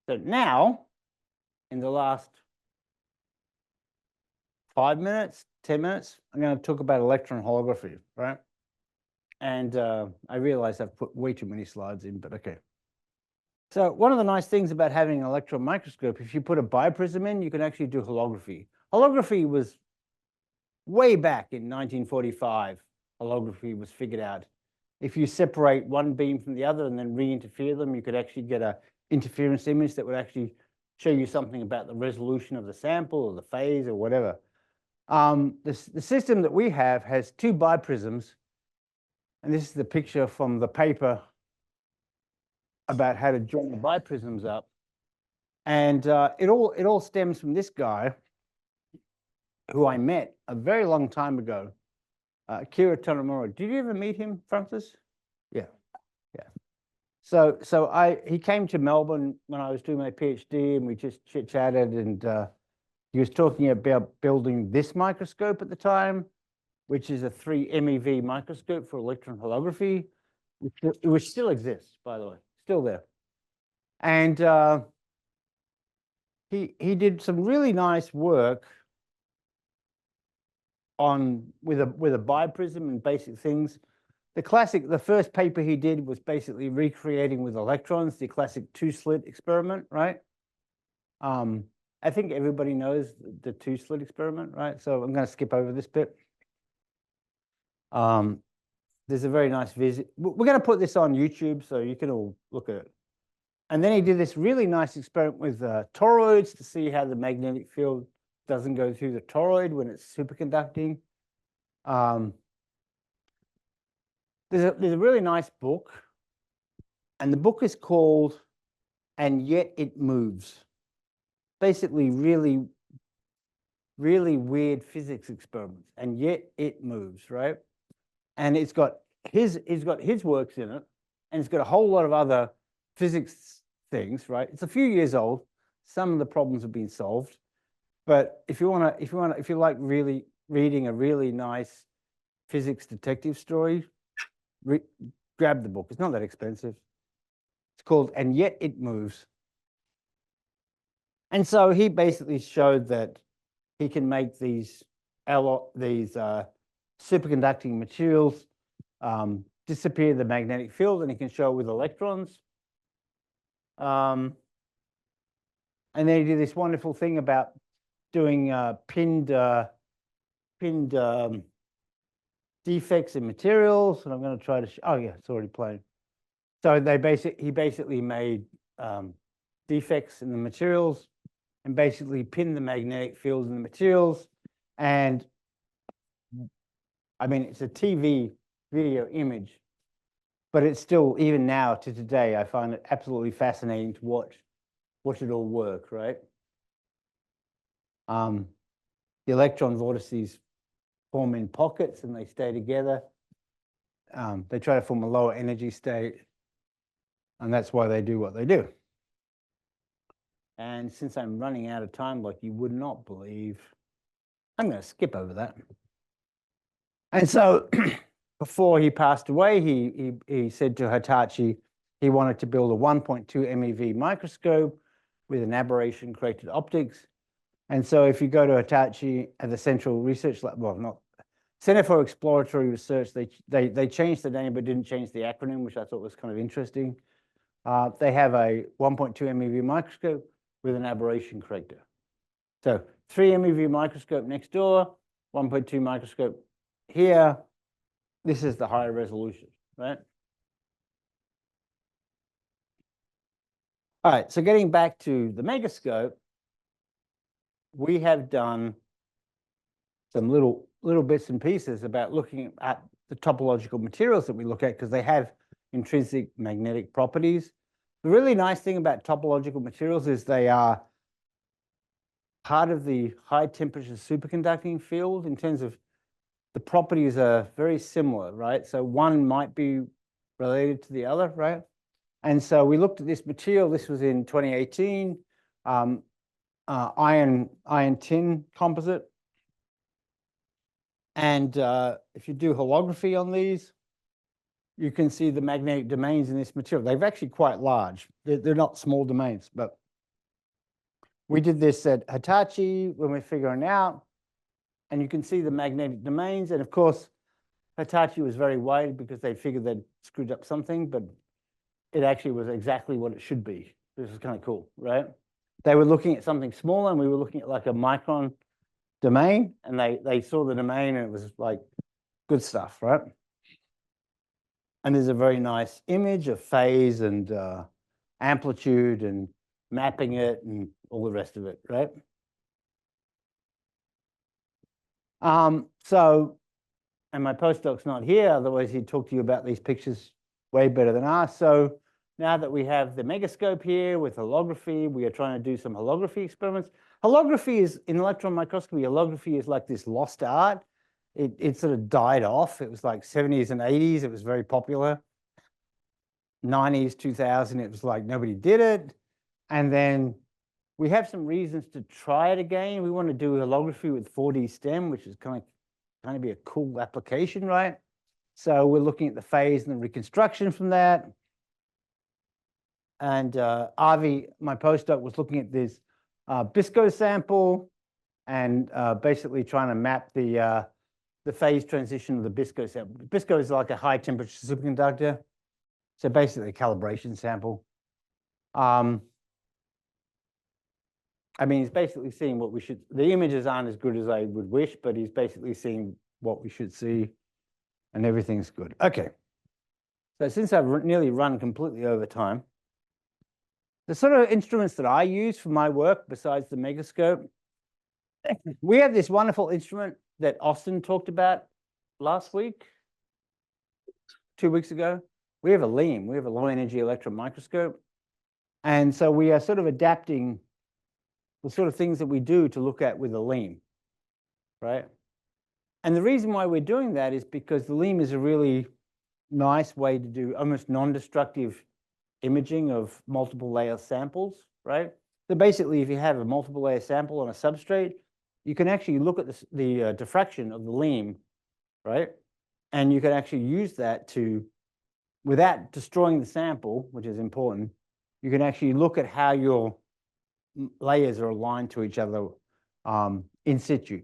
A: So now, in the last 5 minutes, 10 minutes, I'm going to talk about electron holography, right? And I realize I've put way too many slides in, but okay. So one of the nice things about having an electron microscope, if you put a biprism in, you can actually do holography. Holography was way back in 1945. Holography was figured out. If you separate one beam from the other and then re-interfere them, you could actually get an interference image that would actually show you something about the resolution of the sample or the phase or whatever. The system that we have has 2 biprisms, and this is the picture from the paper about how to join the biprisms up. And it all stems from this guy who I met a very long time ago, Akira Tonomura. Did you ever meet him, Francis? Yeah. So he came to Melbourne when I was doing my PhD, and we just chit-chatted, and he was talking about building this microscope at the time, which is a 3 MeV microscope for electron holography, which still exists, by the way, still there. And he did some really nice work with a biprism and basic things. The first paper he did was basically recreating with electrons the classic 2-slit experiment, right? I think everybody knows the 2-slit experiment, right? So I'm going to skip over this bit. There's a very nice visit. We're going to put this on YouTube so you can all look at it. And then he did this really nice experiment with toroids to see how the magnetic field doesn't go through the toroid when it's superconducting. There's a really nice book, and the book is called "And Yet It Moves." Basically, really, really weird physics experiments, and yet it moves, right? And he's got his works in it, and it's got a whole lot of other physics things, right? It's a few years old. Some of the problems have been solved, but if you like really reading a really nice physics detective story, grab the book. It's not that expensive. It's called And Yet It Moves. And so he basically showed that he can make these superconducting materials disappear the magnetic field, and he can show it with electrons. And then he did this wonderful thing about doing pinned defects in materials. And I'm going to try to oh yeah, it's already playing. So he basically made defects in the materials and basically pinned the magnetic fields in the materials. And I mean, it's a TV video image, but it's still, even now to today, I find it absolutely fascinating to watch it all work, right? The electron vortices form in pockets and they stay together. They try to form a lower energy state, and that's why they do what they do. And since I'm running out of time, like you would not believe, I'm going to skip over that. And so before he passed away, he said to Hitachi he wanted to build a 1.2 MeV microscope with an aberration-corrected optics. And so if you go to Hitachi at the Central Research Lab, well, not Center for Exploratory Research, they changed the name but didn't change the acronym, which I thought was kind of interesting. They have a 1.2 MeV microscope with an aberration corrector. So 3 MeV microscope next door, 1.2 microscope here. This is the higher resolution, right? All right, so getting back to the Megascope, we have done some little bits and pieces about looking at the topological materials that we look at, because they have intrinsic magnetic properties. The really nice thing about topological materials is they are part of the high temperature superconducting field in terms of the properties are very similar, right? So one might be related to the other, right? And so we looked at this material. This was in 2018, iron tin composite. And if you do holography on these, you can see the magnetic domains in this material. They're actually quite large. They're not small domains, but we did this at Hitachi when we're figuring out, and you can see the magnetic domains. And of course, Hitachi was very worried because they figured they'd screwed up something, but it actually was exactly what it should be. This is kind of cool, right? They were looking at something smaller, and we were looking at like a micron domain, and they saw the domain, and it was like good stuff, right? And there's a very nice image of phase and amplitude and mapping it and all the rest of it, right? So, and my postdoc's not here, otherwise he'd talk to you about these pictures way better than us. So now that we have the Megascope here with holography, we are trying to do some holography experiments. Holography is, in electron microscopy, holography is like this lost art. It sort of died off. It was like 70s and 80s. It was very popular. 90s, 2000, it was like nobody did it. And then we have some reasons to try it again. We want to do holography with 4D STEM, which is kind of be a cool application, right? So we're looking at the phase and the reconstruction from that. And Avi, my postdoc, was looking at this BISCO sample and basically trying to map the phase transition of the BISCO sample. BISCO is like a high temperature superconductor. So basically a calibration sample. I mean, he's basically seeing what we should, the images aren't as good as I would wish, but he's basically seeing what we should see, and everything's good. Okay. So since I've nearly run completely over time, the sort of instruments that I use for my work, besides the Megascope, we have this wonderful instrument that Austin talked about last week, 2 weeks ago. We have a LEAM, we have a low energy electron microscope. And so we are sort of adapting the sort of things that we do to look at with a LEAM, right? And the reason why we're doing that is because the LEAM is a really nice way to do almost non-destructive imaging of multiple layer samples, right? So basically, if you have a multiple layer sample on a substrate, you can actually look at the diffraction of the LEAM, right? And you can actually use that to without destroying the sample, which is important, you can actually look at how your layers are aligned to each other in situ.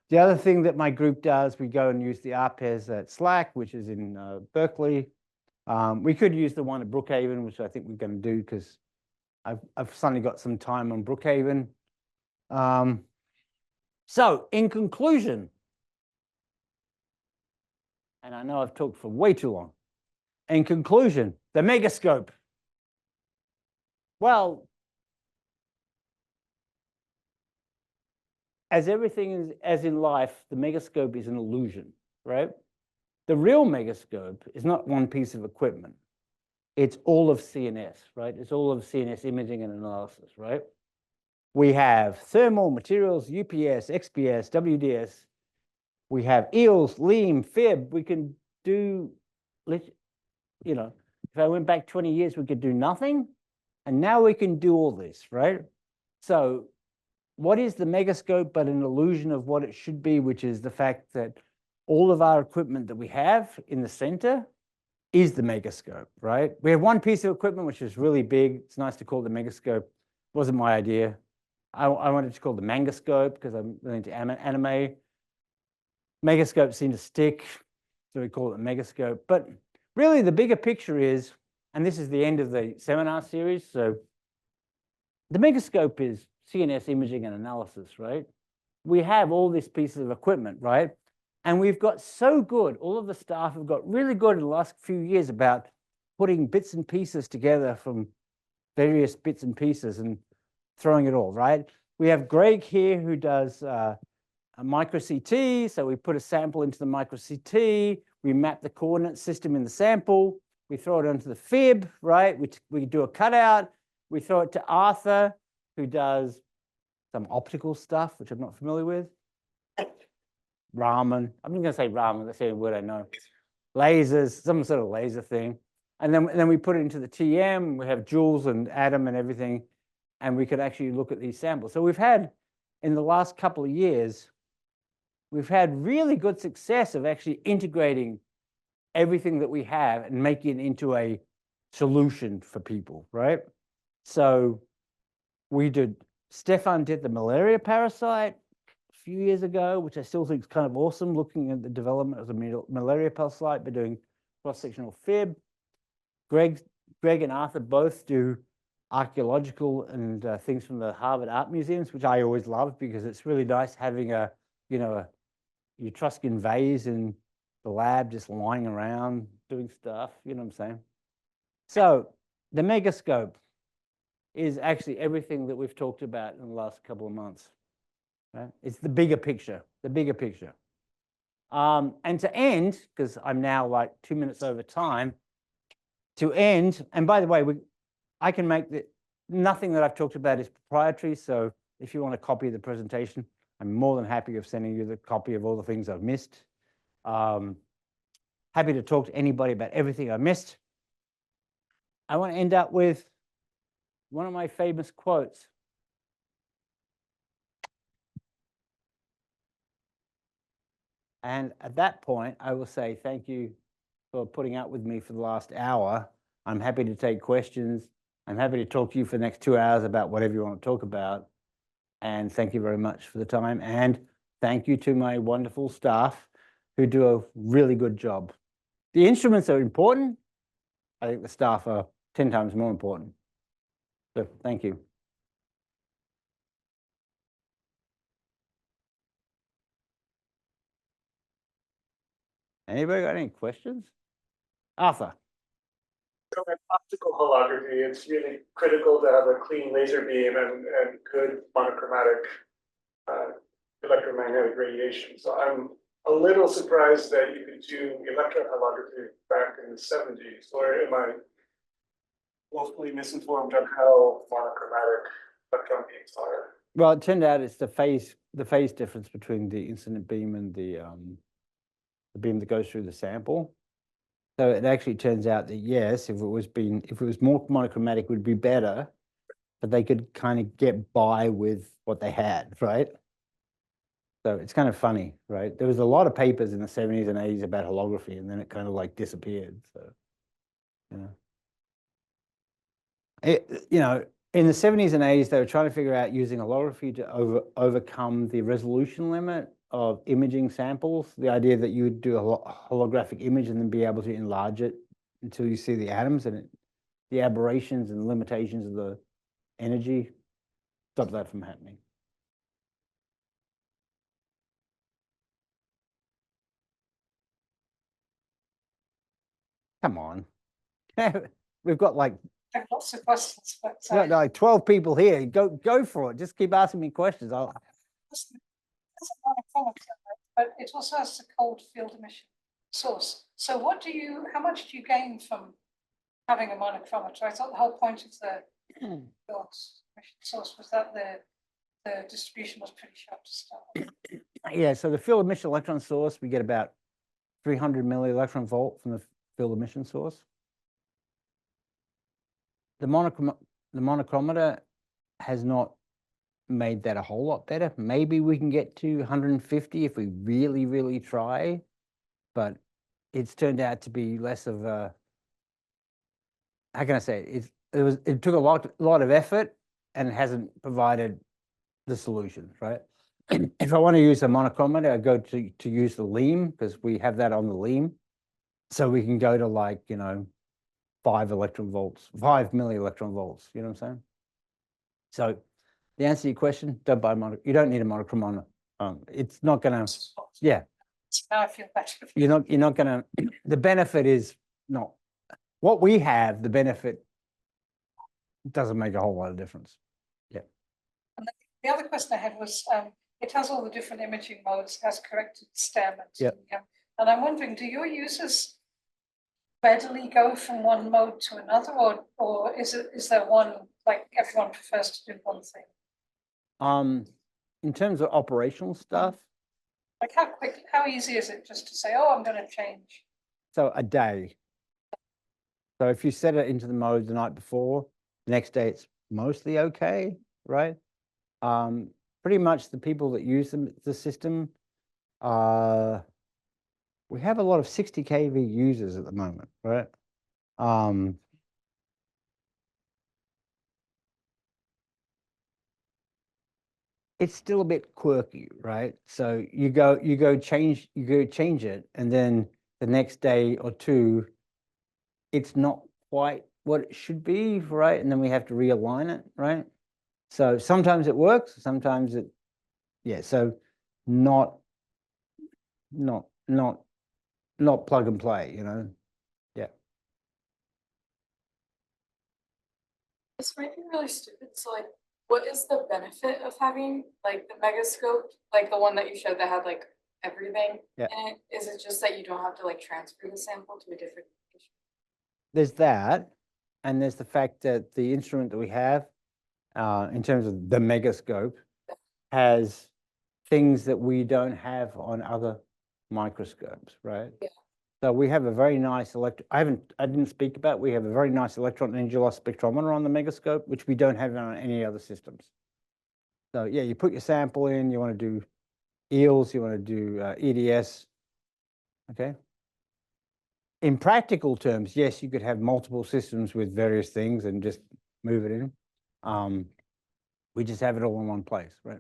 A: The other thing that my group does, we go and use the RPES at SLAC, which is in Berkeley. We could use the one at Brookhaven, which I think we're going to do because I've suddenly got some time on Brookhaven. So in conclusion, and I know I've talked for way too long. In conclusion, the Megascope. Well, as everything is, as in life, the Megascope is an illusion, right? The real Megascope is not one piece of equipment. It's all of CNS, right? It's all of CNS imaging and analysis, right? We have thermal, materials, UPS, XPS, WDS. We have EELS, LEAM, FIB. We can do, you know, if I went back 20 years, we could do nothing. And now we can do all this, right? So what is the Megascope but an illusion of what it should be, which is the fact that all of our equipment that we have in the center is the Megascope, right? We have one piece of equipment which is really big. It's nice to call it the Megascope. It wasn't my idea. I wanted to call it the Mangascope because I'm really into anime. Megascope seemed to stick, so we call it the Megascope. But really the bigger picture is, and this is the end of the seminar series, so the Megascope is CNS imaging and analysis, right? We have all these pieces of equipment, right? And we've got so good, all of the staff have got really good in the last few years about putting bits and pieces together from various bits and pieces and throwing it all, right? We have Greg here who does a micro CT. So we put a sample into the micro CT, we map the coordinate system in the sample, we throw it onto the FIB, right? We do a cutout, we throw it to Arthur, who does some optical stuff, which I'm not familiar with. Raman, I'm not going to say Raman, that's the only word I know. Lasers, some sort of laser thing. And then we put it into the TM, we have Jules and Adam and everything, and we could actually look at these samples. So we've had, in the last couple of years, we've had really good success of actually integrating everything that we have and making it into a solution for people, right? So Stefan did the malaria parasite a few years ago, which I still think is kind of awesome, looking at the development of the malaria parasite by doing cross-sectional FIB. Greg and Arthur both do archaeological and things from the Harvard Art Museums, which I always love because it's really nice having a Etruscan vase in the lab just lying around doing stuff, you know what I'm saying? So the Megascope is actually everything that we've talked about in the last couple of months, right? It's the bigger picture, the bigger picture. And to end, because I'm now like 2 minutes over time, to end, and by the way, I can make nothing that I've talked about is proprietary, so if you want a copy of the presentation, I'm more than happy of sending you the copy of all the things I've missed. Happy to talk to anybody about everything I missed. I want to end up with one of my famous quotes. And at that point, I will say thank you for putting up with me for the last hour. I'm happy to take questions. I'm happy to talk to you for the next 2 hours about whatever you want to talk about. And thank you very much for the time. And thank you to my wonderful staff who do a really good job. The instruments are important. I think the staff are 10 times more important. So thank you. Anybody got any questions? Arthur.
B: So in optical holography, it's really critical to have a clean laser beam and good monochromatic electromagnetic radiation. So I'm a little surprised that you could do electron holography back in the 70s, or am I woefully misinformed on how monochromatic electron beams are?
A: Well, it turned out it's the phase difference between the incident beam and the beam that goes through the sample. So it actually turns out that yes, if it was more monochromatic, it would be better, but they could kind of get by with what they had, right? So it's kind of funny, right? There was a lot of papers in the 70s and 80s about holography, and then it kind of like disappeared. So You know, in the 70s and 80s, they were trying to figure out using holography to overcome the resolution limit of imaging samples. The idea that you would do a holographic image and then be able to enlarge it until you see the atoms and the aberrations and limitations of the energy stop that from happening. Come on. We've got like
C: I have lots of questions, but
A: we've got like 12 people here. Go for it. Just keep asking me questions.
C: it's a monochromatometer, but it also has a cold field emission source. So how much do you gain from having a monochromator? I thought the whole point of the field emission source was that the distribution was pretty sharp to start with.
A: Yeah, so the field emission electron source, we get about 300 milli-electron volt from the field emission source. The monochromator has not made that a whole lot better. Maybe we can get to 150 if we really, really try, but it's turned out to be less of a, how can I say it? It took a lot of effort and it hasn't provided the solution, right? If I want to use a monochromator, I go to use the LEAM because we have that on the LEAM. So we can go to like, 5 milli-electron volts, you know what I'm saying? So the answer to your question, don't buy you don't need a monochromator. It's not gonna, yeah.
C: Now I feel better.
A: You're not gonna, the benefit is not, what we have, the benefit doesn't make a whole lot of difference. Yeah.
C: And the other question I had was, it has all the different imaging modes, has corrected stem. And I'm wondering, do your users readily go from one mode to another, or is there one, like everyone prefers to do one thing?
A: In terms of operational stuff,
C: like how easy is it just to say, oh, I'm going to change?
A: So a day. So if you set it into the mode the night before, the next day it's mostly okay, right? Pretty much the people that use the system, we have a lot of 60 kV users at the moment, right? It's still a bit quirky, right? So you go change it, and then the next day or two, it's not quite what it should be, right? And then we have to realign it, right? So sometimes it works, sometimes it, yeah. So not plug and play, Yeah.
D: This might be really stupid. So like, what is the benefit of having like the Megascope, like the one that you showed that had like everything in it? Is it just that you don't have to like transfer the sample to a different location?
A: There's that, and there's the fact that the instrument that we have, in terms of the Megascope, has things that we don't have on other microscopes, right?
D: Yeah.
A: So we have a very nice I didn't speak about, we have a very nice electron energy loss spectrometer on the Megascope, which we don't have on any other systems. So yeah, you put your sample in, you want to do EELs, you want to do EDS, okay? In practical terms, yes, you could have multiple systems with various things and just move it in. We just have it all in one place, right?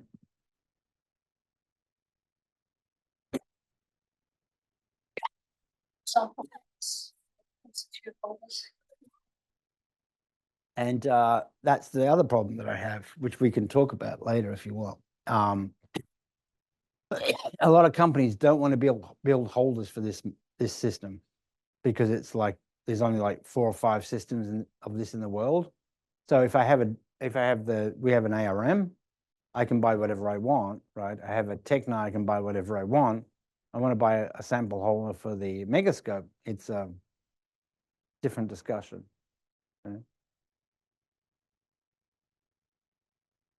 C: Sample institute holders.
A: And that's the other problem that I have, which we can talk about later if you want. A lot of companies don't want to build holders for this system because it's like there's only like 4 or 5 systems of this in the world. So if we have an ARM, I can buy whatever I want, right? I have a Techna, I can buy whatever I want. I want to buy a sample holder for the Megascope. It's a different discussion. Right?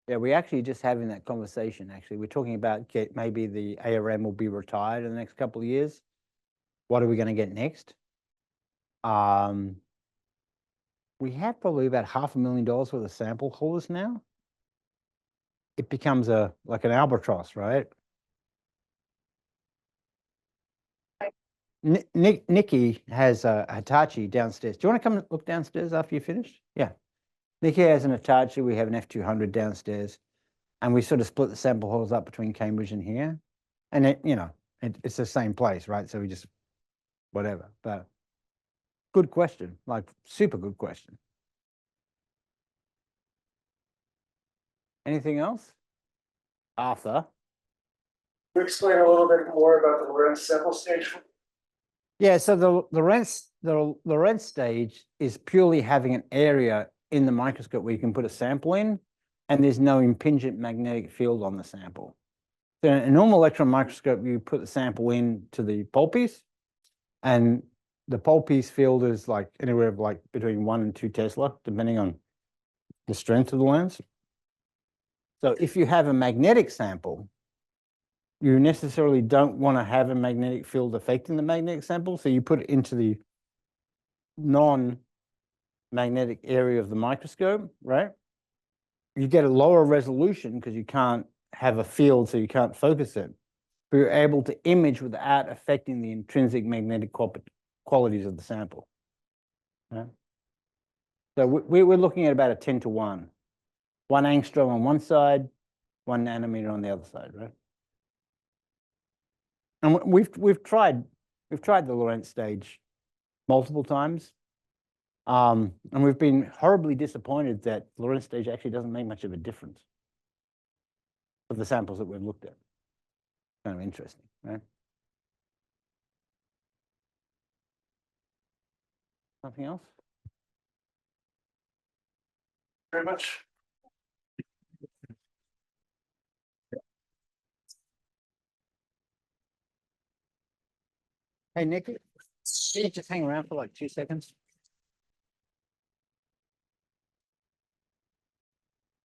A: Yeah, we're actually just having that conversation, actually. We're talking about maybe the ARM will be retired in the next couple of years. What are we going to get next? We have probably about $500,000 worth of sample holders now. It becomes like an albatross, right? Nikki has a Hitachi downstairs. Do you want to come and look downstairs after you finished? Yeah. Nikki has an Hitachi. We have an F200 downstairs, and we sort of split the sample holes up between Cambridge and here. And it's the same place, right? So we just, whatever, but good question, like super good question. Anything else? Arthur?
B: Can you explain a little bit more about the Lorentz sample stage?
A: Yeah, so the Lorentz stage is purely having an area in the microscope where you can put a sample in, and there's no impingent magnetic field on the sample. So in a normal electron microscope, you put the sample in to the pole piece, and the pole piece field is like anywhere of like between 1 and 2 Tesla, depending on the strength of the lens. So if you have a magnetic sample, you necessarily don't want to have a magnetic field affecting the magnetic sample. So you put it into the non-magnetic area of the microscope, right? You get a lower resolution because you can't have a field, so you can't focus it. But you're able to image without affecting the intrinsic magnetic qualities of the sample. Right? So we're looking at about a 10-to-1. 1 angstrom on one side, 1 nanometer on the other side, right? And we've tried the Lorentz stage multiple times, and we've been horribly disappointed that Lorentz stage actually doesn't make much of a difference for the samples that we've looked at. Kind of interesting, right? Something else?
B: Very much.
A: Hey, Nick, can you just hang around for like 2 seconds?